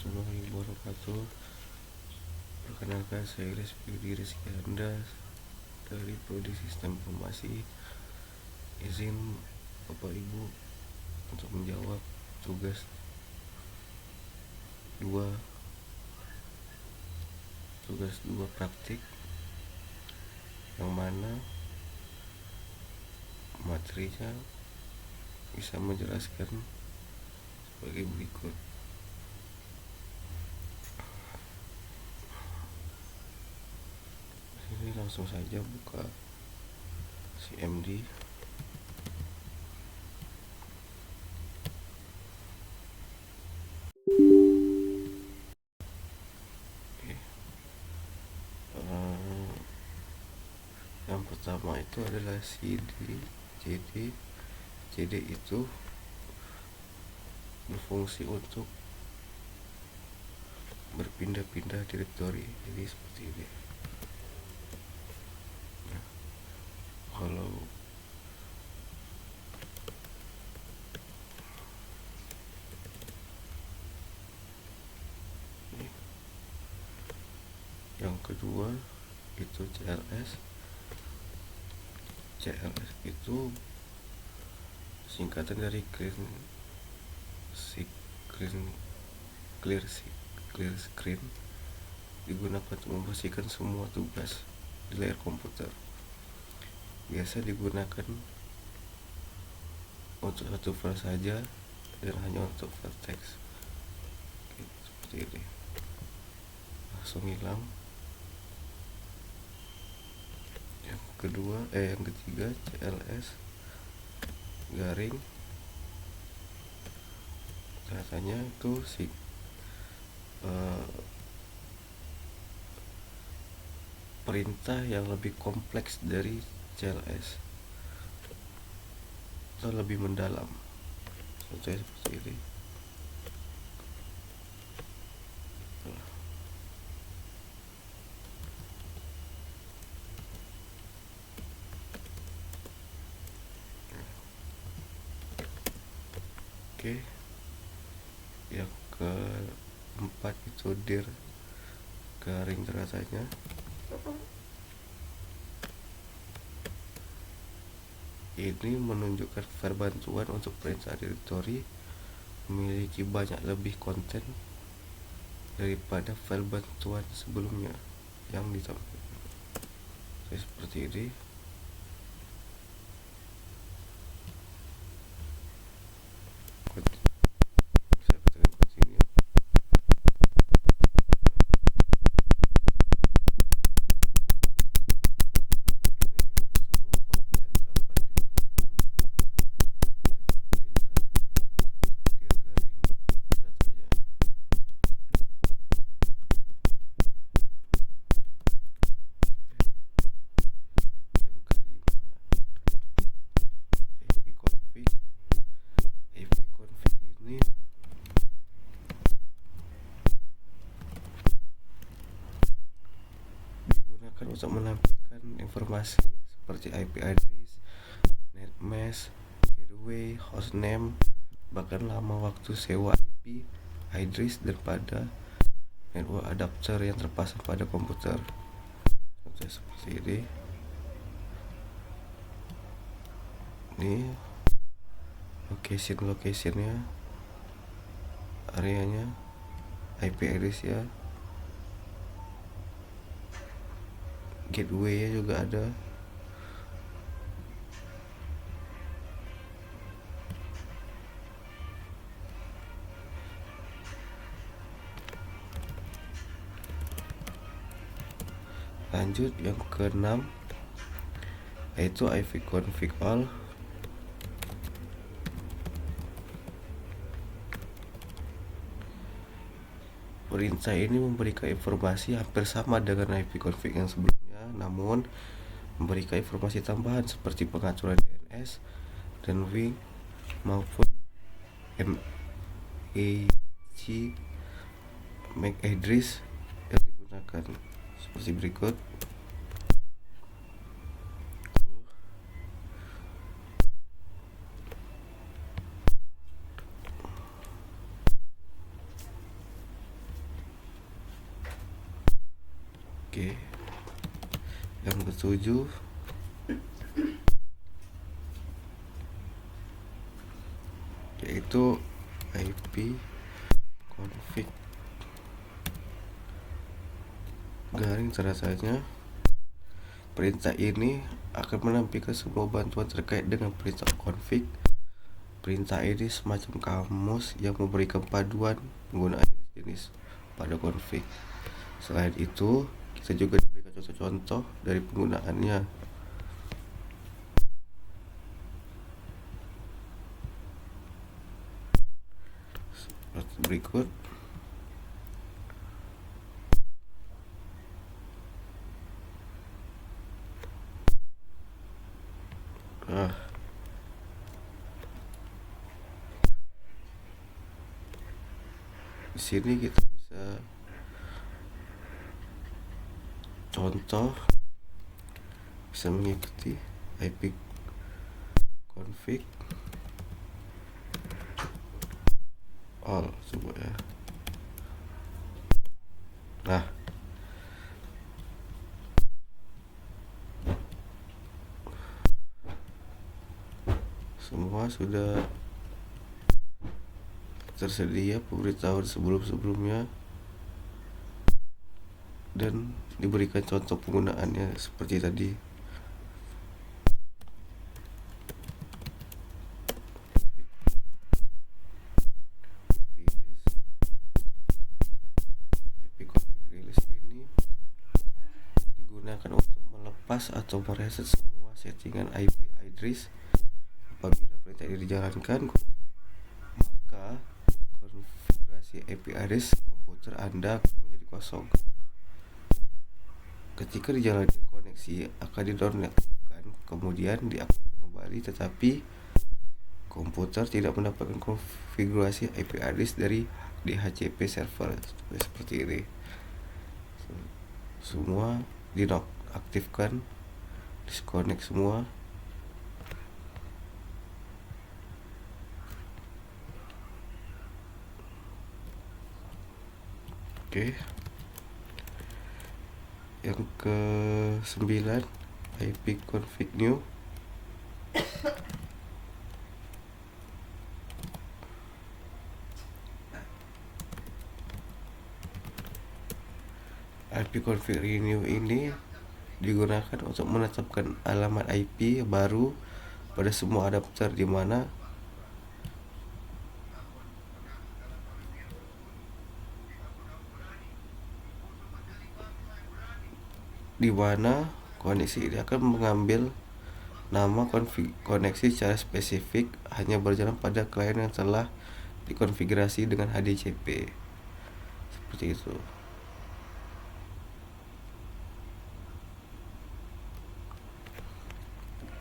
warahmatullahi wabarakatuh. Perkenalkan, saya Rizky Andas dari Prodi Sistem Informasi. Izin Bapak Ibu untuk menjawab tugas 2 praktik, yang mana materinya bisa menjelaskan sebagai berikut. Ini langsung saja buka CMD. Yang pertama itu adalah CD. CD itu berfungsi untuk berpindah-pindah direktori. Jadi seperti ini. Nah, kalau yang kedua itu CLS. CLS itu singkatan dari clear screen, digunakan untuk membersihkan semua tugas di layar komputer. Biasa digunakan untuk satu file saja dan hanya untuk file teks. Seperti ini, langsung hilang. Yang ketiga CLS garing. Rasanya itu perintah yang lebih kompleks dari CLS atau lebih mendalam. Contohnya seperti ini. Oke. Yang keempat itu dir garing rasanya. Ini menunjukkan file bantuan untuk perintah direktori memiliki banyak lebih konten daripada file bantuan sebelumnya yang ditampilkan. Seperti ini. Untuk menampilkan informasi seperti IP address, net mask, gateway, hostname, bahkan lama waktu sewa IP address dan pada network adapter yang terpasang pada komputer. Contohnya seperti ini. Ini locationnya, areanya, IP address ya, gateway juga ada. Lanjut yang keenam yaitu ipconfig all. Perintah ini memberikan informasi hampir sama dengan ipconfig yang sebelumnya, namun memberikan informasi tambahan seperti pengaturan DNS dan wing maupun MAC address yang digunakan seperti berikut. Oke, yang ketujuh yaitu IP config garing tanda-tanya. Perintah ini akan menampilkan semua bantuan terkait dengan perintah config. Perintah ini semacam kamus yang memberikan paduan penggunaan jenis pada config. Selain itu, kita juga diberikan contoh-contoh dari penggunaannya. Seperti berikut. Di sini kita bisa contoh, bisa mengikuti IP config all coba ya. Nah, semua sudah tersedia pemberitahuan sebelum-sebelumnya dan diberikan contoh penggunaannya seperti tadi. IP config release ini digunakan untuk melepas atau mereset semua settingan IP address. Apabila perintah ini dijalankan, maka konfigurasi IP address komputer Anda akan menjadi kosong. Ketika dijalankan, koneksi akan dinonaktifkan, kemudian diaktifkan kembali, tetapi komputer tidak mendapatkan konfigurasi IP address dari DHCP server. Seperti ini. Semua dinonaktifkan, disconnect semua. Oke. Yang ke-9, IP config new. IP config renew ini digunakan untuk menetapkan alamat IP baru pada semua adapter di mana koneksi ini akan mengambil nama koneksi secara spesifik, hanya berjalan pada klien yang telah dikonfigurasi dengan HDCP. Seperti itu.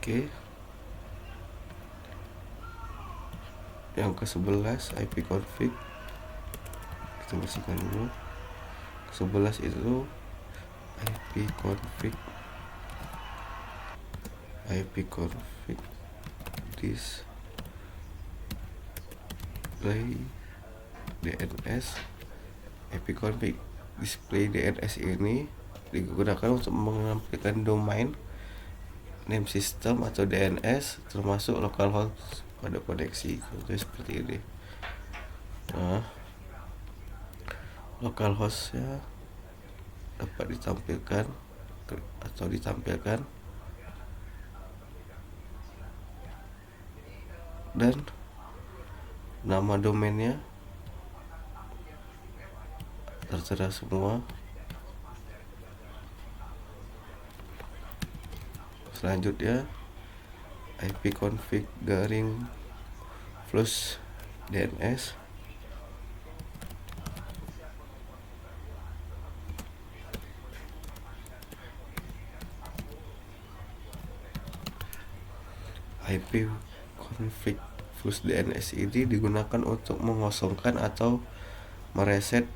Oke. Yang ke-11 IP config. Kita bersihkan dulu. Ke-11 itu IP config display DNS. IP config display DNS ini digunakan untuk menampilkan domain name system atau DNS termasuk localhost pada koneksi. Contohnya seperti ini. Nah, localhostnya dapat ditampilkan dan nama domainnya tertera semua. Selanjutnya IP config garing flush DNS. IP config flush DNS ini digunakan untuk mengosongkan atau mereset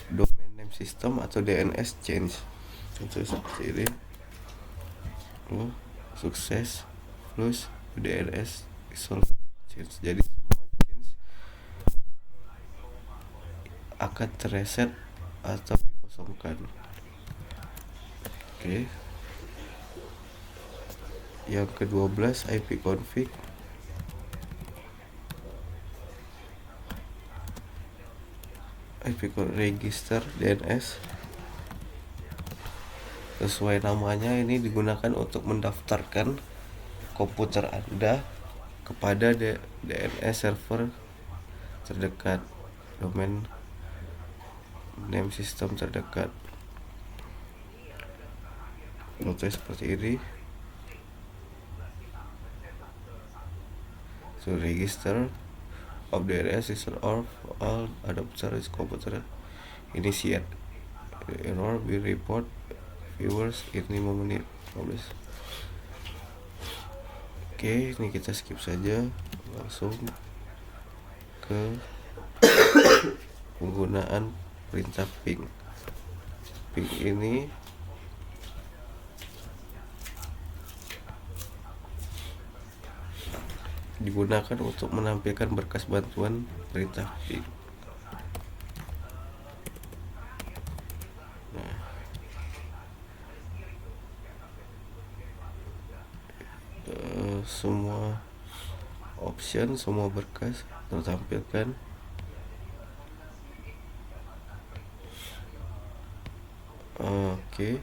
domain name system atau DNS change. Contoh seperti ini. Sukses flush DNS resolve change. Jadi semua change akan terreset atau dikosongkan. Oke. Yang ke-12 ipconfig. Register DNS. Sesuai namanya, ini digunakan untuk mendaftarkan komputer Anda kepada DNS server terdekat, domain name system terdekat. Note seperti ini. So register of DNS is of all adapter is computer initiate. Error will report viewers in 5 menit. Oke, ini kita skip saja, langsung ke penggunaan perintah ping. Ping ini digunakan untuk menampilkan berkas bantuan perintah ping. Semua option, semua berkas tertampilkan. Oke.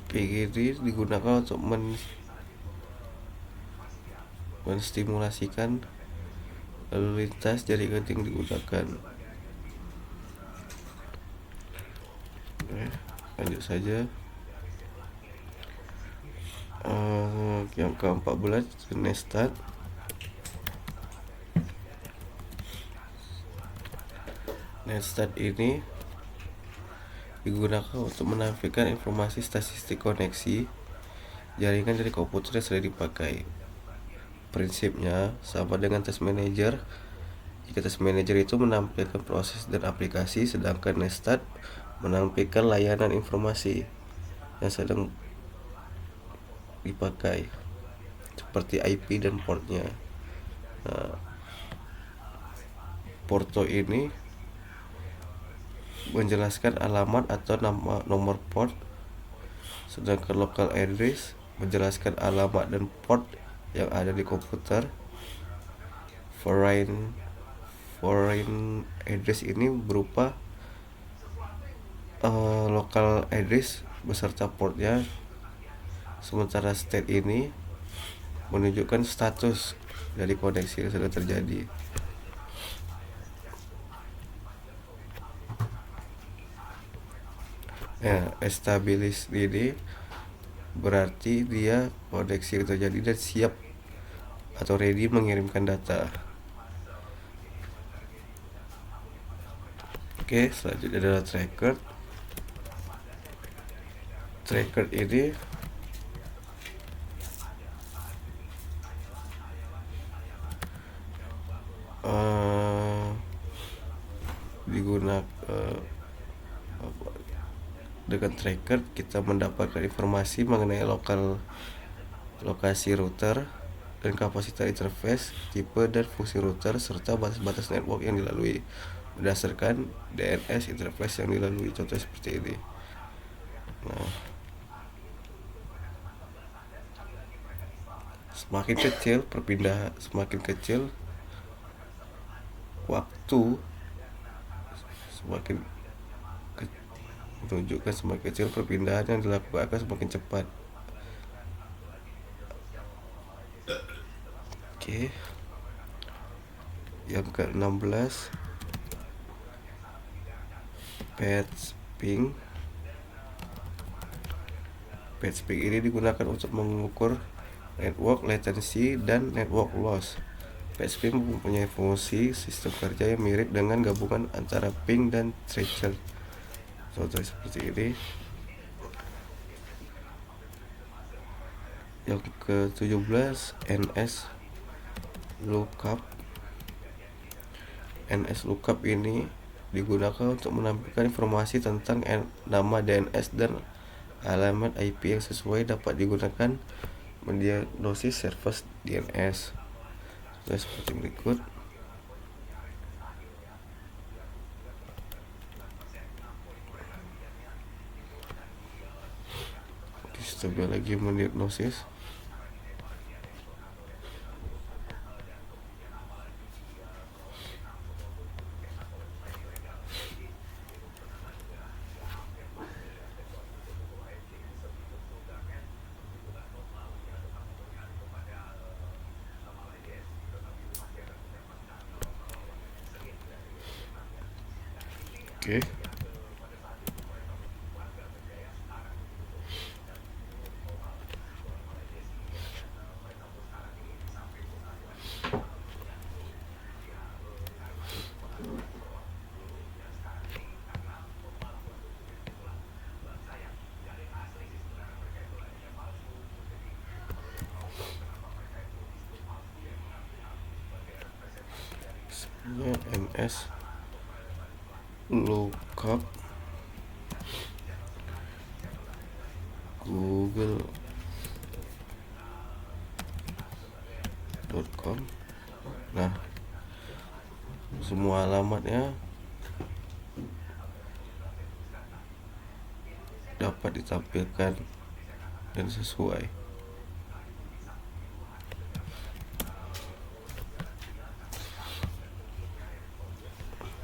PGD digunakan untuk menstimulasikan lalu lintas jaringan yang digunakan. Lanjut saja. Yang ke-14 Netstat. Netstat ini digunakan untuk menampilkan informasi statistik koneksi jaringan dari komputer yang sudah dipakai. Prinsipnya sama dengan task manager. Jika task manager itu menampilkan proses dan aplikasi, sedangkan Netstat menampilkan layanan informasi yang sedang dipakai, seperti IP dan portnya. Nah, porto ini menjelaskan alamat atau nomor port, sedangkan local address menjelaskan alamat dan port yang ada di komputer. Foreign address ini berupa local address beserta portnya, sementara state ini menunjukkan status dari koneksi yang sudah terjadi. Established ini berarti dia koneksi yang terjadi dan siap atau ready mengirimkan data. Oke, selanjutnya adalah tracker. Tracker ini digunakan dengan tracker kita mendapatkan informasi mengenai lokasi router dan kapasitas interface, tipe dan fungsi router, serta batas-batas network yang dilalui berdasarkan DNS interface yang dilalui. Contoh seperti ini. Nah, semakin kecil waktu, menunjukkan semakin kecil perpindahan yang dilakukan akan semakin cepat. Oke. Yang ke-16 patch ping. Patch ping ini digunakan untuk mengukur network latency dan network loss. Patch ping mempunyai fungsi sistem kerja yang mirip dengan gabungan antara ping dan tracer. Contoh seperti ini. Yang ke-17 NS lookup. NS lookup ini digunakan untuk menampilkan informasi tentang nama DNS dan alamat IP yang sesuai, dapat digunakan mendiagnosis server DNS. Seperti berikut. Coba lagi mendiagnosis. Oke. MS lookup google.com. Nah, semua alamatnya dapat ditampilkan dan sesuai.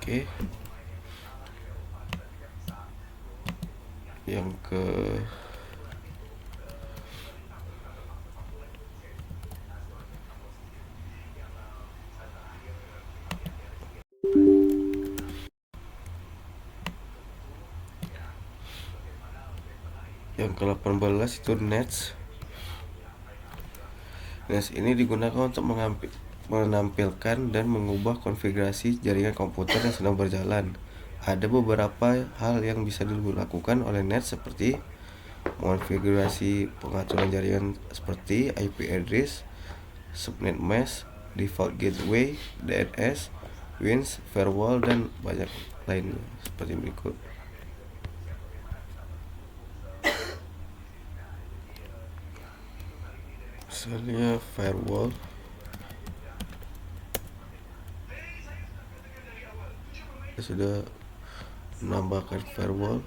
Oke. Yang ke-18 itu Nets. Nets ini digunakan untuk menampilkan dan mengubah konfigurasi jaringan komputer yang sedang berjalan. Ada beberapa hal yang bisa dilakukan oleh Nets seperti mengonfigurasi pengaturan jaringan seperti IP address, subnet mask, default gateway, DNS, WINS, firewall, dan banyak lainnya seperti berikut. Misalnya firewall, sudah menambahkan firewall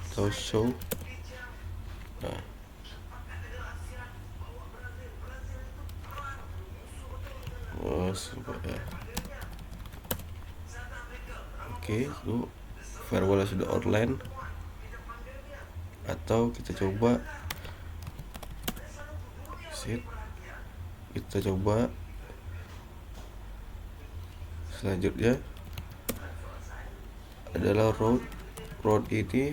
atau show. Nah, oke, itu firewall sudah online. Atau kita coba selanjutnya adalah route ini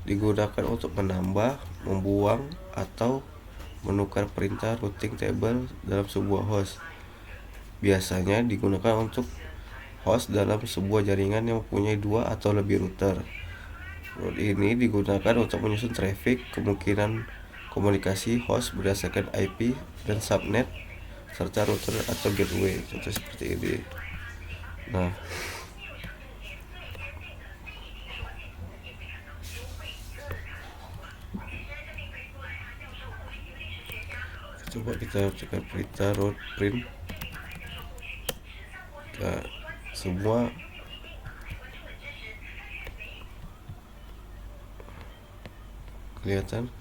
digunakan untuk menambah, membuang, atau menukar perintah routing table dalam sebuah host. Biasanya digunakan untuk host dalam sebuah jaringan yang mempunyai 2 atau lebih router. Route ini digunakan untuk menyusun traffic, kemungkinan komunikasi host berdasarkan IP dan subnet, serta router atau gateway, contoh seperti ini. Nah, coba kita cek perintah route print. Nah, semua kelihatan.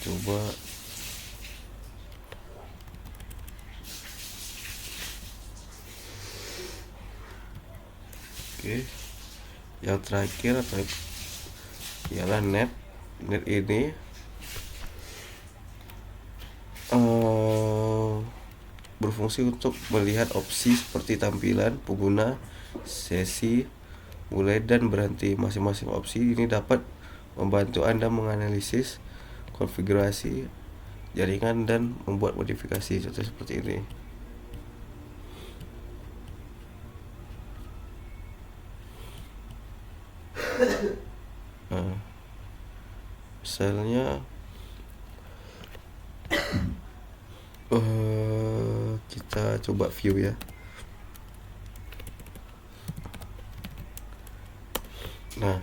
Coba oke, yang terakhir ialah net ini berfungsi untuk melihat opsi seperti tampilan pengguna, sesi mulai dan berhenti. Masing-masing opsi ini dapat membantu Anda menganalisis konfigurasi jaringan dan membuat modifikasi, contoh seperti ini. Nah, misalnya kita coba view ya. Nah,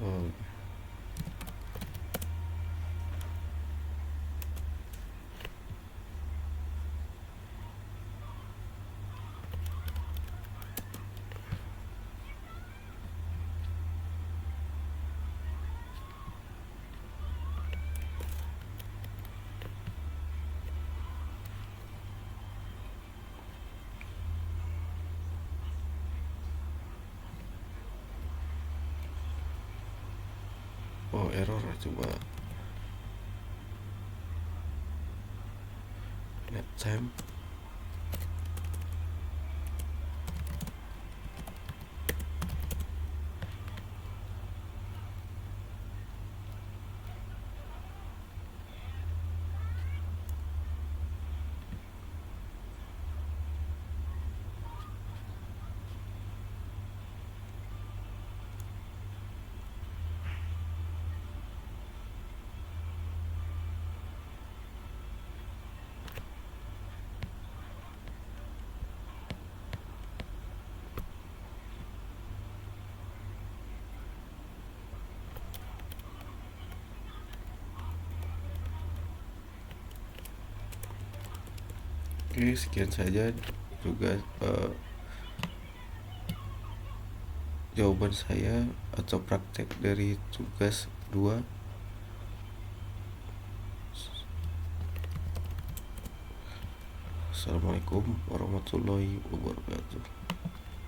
Oh, oh error, coba net time. Oke, sekian saja juga jawaban saya atau praktek dari tugas 2. Assalamualaikum warahmatullahi wabarakatuh.